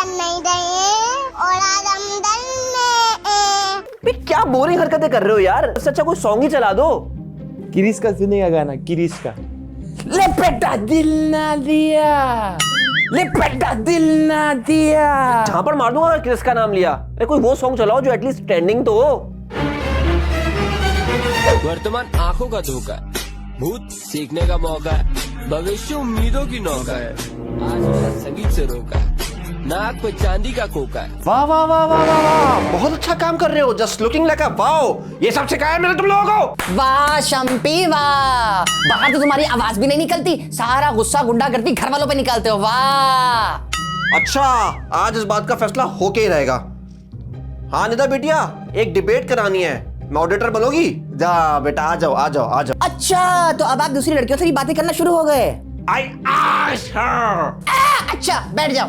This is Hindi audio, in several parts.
नहीं रहे और आज हम बे क्या बोरिंग हरकतें कर रहे हो यार, इससे अच्छा कोई सॉन्ग ही चला दो। किरीश का सुनेगा गाना, किरीश का। लिपटा दिल ना दिया, लिपटा दिल ना दिया। जहां पर मार दूंगा अगर क्रिस का नाम लिया। अरे कोई वो सॉन्ग चलाओ जो एटलीस्ट ट्रेंडिंग तो हो। वर्तमान आंखों का धोखा है, भूत सीखने का मौका है, भविष्य उम्मीदों की नौका है। आज मेरा संगीत से रोका है, नाक पे चांदी का कोका है। वाह वाह वाह वाह वाह वाह, बहुत अच्छा काम कर रहे हो। Just looking like a wow. ये सब सिखाया मैंने तुम लोगों को। वाह शम्पी वाह, बाहर तो तुम्हारी आवाज भी नहीं निकलती, सारा गुस्सा गुंडा करती घर वालों पे निकालते हो। वाह अच्छा, आज इस बात का फैसला होके ही रहेगा। हाँ निदा बेटिया, एक डिबेट करानी है, मॉडरेटर बनोगी? जा बेटा, आ जाओ आ जाओ आ जाओ। अच्छा, तो अब आप दूसरी लड़कियों से भी बातें करना शुरू हो गए? I asked her. अच्छा बैठ जाओ।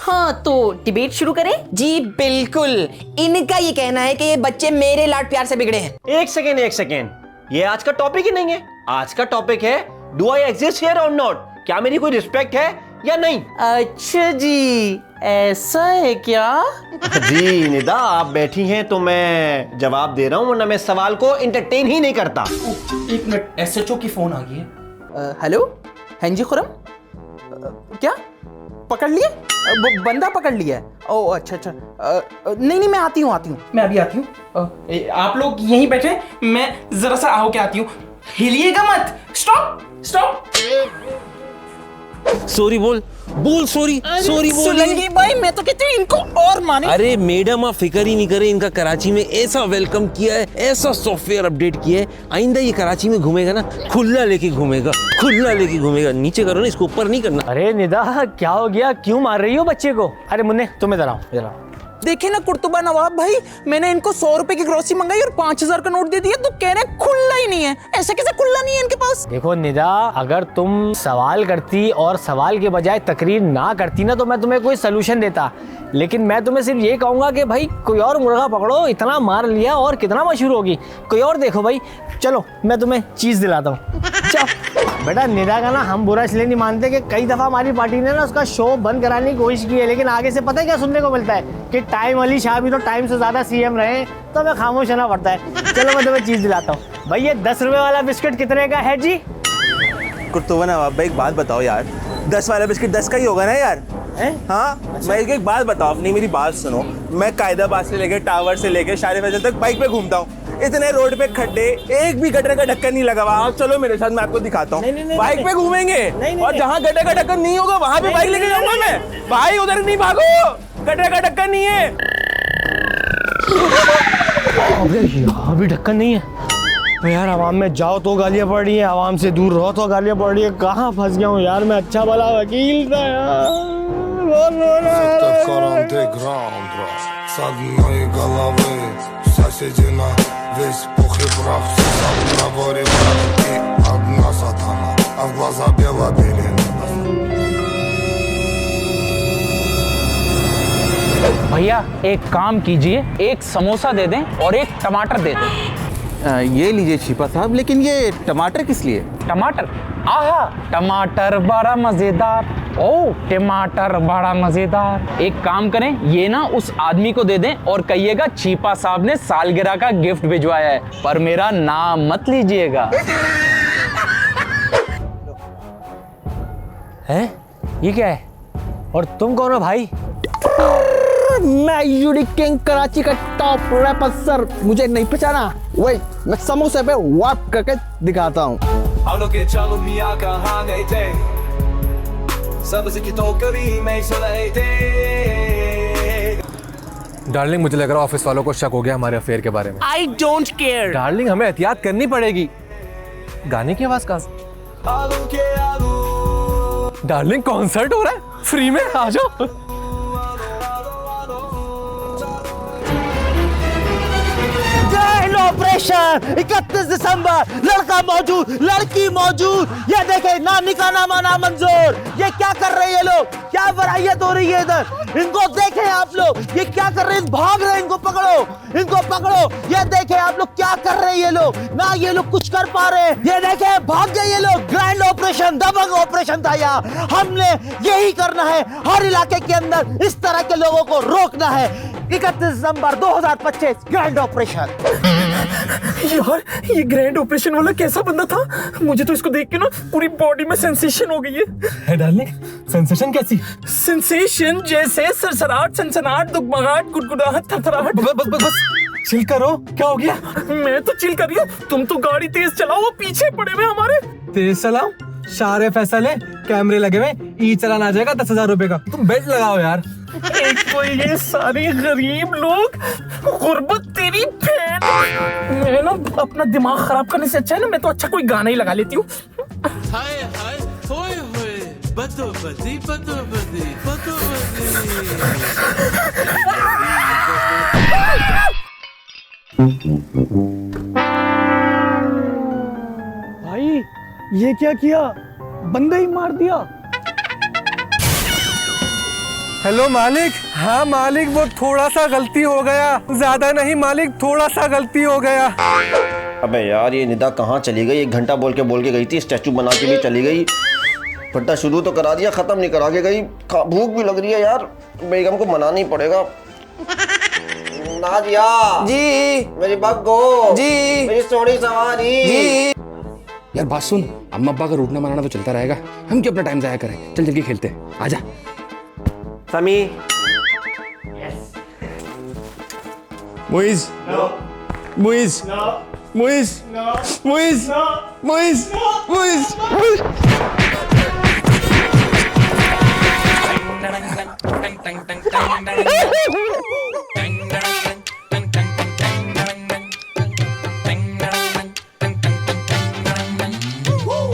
हाँ तो डिबेट शुरू करें? जी बिल्कुल। इनका ये कहना है कि ये बच्चे मेरे लाड प्यार से बिगड़े हैं। एक सेकेंड, ये आज का टॉपिक ही नहीं है। आज का टॉपिक है डू आई एग्जिस्ट हियर और नॉट। क्या मेरी कोई रिस्पेक्ट है या नहीं? अच्छा जी, ऐसा है क्या? जी निदा, आप बैठी हैं तो मैं जवाब दे रहा हूँ, वरना मैं सवाल को एंटरटेन ही नहीं करता। एक मिनट, एसएचओ की फोन आ गई है। हेलो, हाँ जी खुरम। क्या पकड़ लिए? बंदा पकड़ लिया है? ओह अच्छा। नहीं मैं आती हूँ। मैं अभी आती हूँ। आप लोग यहीं बैठे, मैं जरा सा आओ के आती हूँ। हिलिएगा मत। स्टॉप। सॉरी बोल सॉरी बोल। सुलंगी भाई, मैं तो कहती हूँ इनको और माने। अरे मैडम, आप फिक्र ही नहीं करे, इनका कराची में ऐसा वेलकम किया है, ऐसा सॉफ्टवेयर अपडेट किया है, आइंदा ये कराची में घूमेगा ना खुला लेके घूमेगा। नीचे करो ना, इसको ऊपर नहीं करना। अरे निदा क्या हो गया, क्यों मार रही हो बच्चे को? अरे मुन्ने तुम इधर आओ। देखे ना कुर्तुबा नवाब भाई, मैंने इनको 100 रुपए की ग्रोसरी मंगाई और 5000 का नोट दे दिया, तो कह रहे खुला ही नहीं है। ऐसा कैसे खुला नहीं है इनके पास? देखो निदा, अगर तुम सवाल करती और सवाल के बजाय तकरीर ना करती ना, तो मैं तुम्हें कोई सलूशन देता। लेकिन मैं तुम्हें सिर्फ ये कहूंगा कि भाई कोई और मुर्गा पकड़ो, इतना मार लिया और कितना मशहूर होगी। कोई और देखो भाई। चलो मैं तुम्हें चीज दिलाता हूँ। बेटा निदा का ना हम बुरा इसलिए नहीं मानते कि कई दफा हमारी पार्टी ने ना उसका शो बंद कराने की कोशिश की है, लेकिन आगे से पता है क्या सुनने को मिलता है कि टाइम अली शाह भी तो टाइम से ज्यादा सीएम रहे, तो हमें खामोश रहना पड़ता है। चलो मैं तुम्हें चीज दिलाता हूँ। भाई ये 10 रुपए वाला बिस्किट कितने का है जी? कुर्तुबा नवाब भाई, एक बात बताओ यार, 10 वाला बिस्किट 10 का ही होगा ना यार? हाँ अच्छा। मैं एक बात बताओ, अपनी मेरी बात सुनो। मैं कायदाबाद से लेके टावर से लेके शारे फैसल तक बाइक पे घूमता हूँ। इतने रोड पे खड्डे, एक भी गटर का ढक्कन नहीं लगा हुआ। आप चलो मेरे साथ, मैं आपको दिखाता हूँ। बाइक पे घूमेंगे और जहाँ गटर का ढक्कन नहीं होगा वहाँ पे बाइक लेके जाऊंगा मैं। भाई उधर नहीं भागो, गटर का ढक्कन नहीं है। अबे यहाँ भी ढक्कन नहीं है। तो यार आवाम में जाओ तो गालियाँ पड़ रही है, आवाम से दूर रहो तो गालियाँ पड़ रही है। कहाँ फंस गया हूँ यार मैं, अच्छा भला वकील था यार। भैया एक काम कीजिए, एक समोसा दे दें और एक टमाटर दे दें। ये लीजिए छिपा साहब, लेकिन ये टमाटर किस लिए? टमाटर? आहा, टमाटर बड़ा मजेदार। ओ टमाटर बड़ा मजेदार। एक काम करें, ये ना उस आदमी को दे दें और कहिएगा चीपा साहब ने सालगिरह का गिफ्ट भिजवाया है, पर मेरा नाम मत लीजिएगा। हैं? ये क्या है? और तुम कौन हो भाई? मैं यूडी किंग कराची का टॉप रैपर सर, मुझे नहीं पहचाना? वही मैं समोसे पे वाप करके दिखाता हूँ। डार्लिंग, मुझे लग रहा है ऑफिस वालों को शक हो गया हमारे अफेयर के बारे में। I don't care। डार्लिंग, हमें एहतियात करनी पड़ेगी। गाने की आवाज कहाँ से? डार्लिंग, कॉन्सर्ट हो रहा है फ्री में, आ जाओ। ऑपरेशन ऑपरेशन 31 दिसंबर, लड़का मौजूद, लड़की मौजूद। ये देखे नानी का नाम आना मंजूर। ये क्या कर रहे हैं ये लोग, क्या वरायत हो रही है इधर, इनको देखें आप लोग, ये क्या कर रहे हैं, भाग रहे हैं, इनको पकड़ो, इनको पकड़ो। ये देखें आप लोग क्या कर रहे हैं ये लोग, ना ये लोग कुछ कर पा रहे हैं। ये देखें भाग गए ये लोग। ग्रैंड ऑपरेशन, दबंग ऑपरेशन था यार। हमने यही करना है, हर इलाके के अंदर इस तरह के लोगों को रोकना है। 31 दिसंबर 2025 ग्रैंड ऑपरेशन। यार ये ग्रैंड ऑपरेशन वाला कैसा बंदा था, मुझे तो इसको देख के ना पूरी बॉडी में सेंसेशन हो गई है डार्लिंग, सेंसेशन कैसी? सेंसेशन जैसे सरसराहट, सनसनाहट, दुखमगाहट, गुदगुदाहट, थरथराहट। बस चिल करो, क्या हो गया? मैं तो चिल कर रही हूँ, तुम तो गाड़ी तेज चलाओ, वो पीछे पड़े हुए हमारे। तेज चलाओ, सारे फैसले कैमरे लगे हुए, ई चलान आ जाएगा 10,000 रुपए का। तुम बेल्ट लगाओ यार। एक तो ये सारे गरीब लोग, गुर्बत तेरी भेंट। मैं ना अपना दिमाग खराब करने से अच्छा है ना, मैं तो अच्छा कोई गाना ही लगा लेती हूँ। हाय हाय होए होए बदोबदी बदोबदी बदोबदी। भाई ये क्या किया, बंदा ही मार दिया। हेलो मालिक। हाँ मालिक, वो थोड़ा सा गलती हो गया, ज्यादा नहीं मालिक, थोड़ा सा गलती हो गया। अबे यार ये निदा कहाँ चली गई, 1 घंटा बोल के गई थी, स्टैचू बना के भी चली गई। फट्टा शुरू तो करा दिया, खत्म नहीं करा के गई। भूख भी लग रही है यार, बेगम को मनाना ही पड़ेगा। नाजिया जी, मेरी बग्गो जी, मेरी सोनी सवारी जी। यार बात सुन, अम्मा अब्बा का रूठना मनाना तो चलता रहेगा, हम क्यों अपना टाइम जाया करें, चल जल्दी खेलते हैं, आजा। समी मुइज, मुइज, मुइज, मुइज, मुइज, मुइज।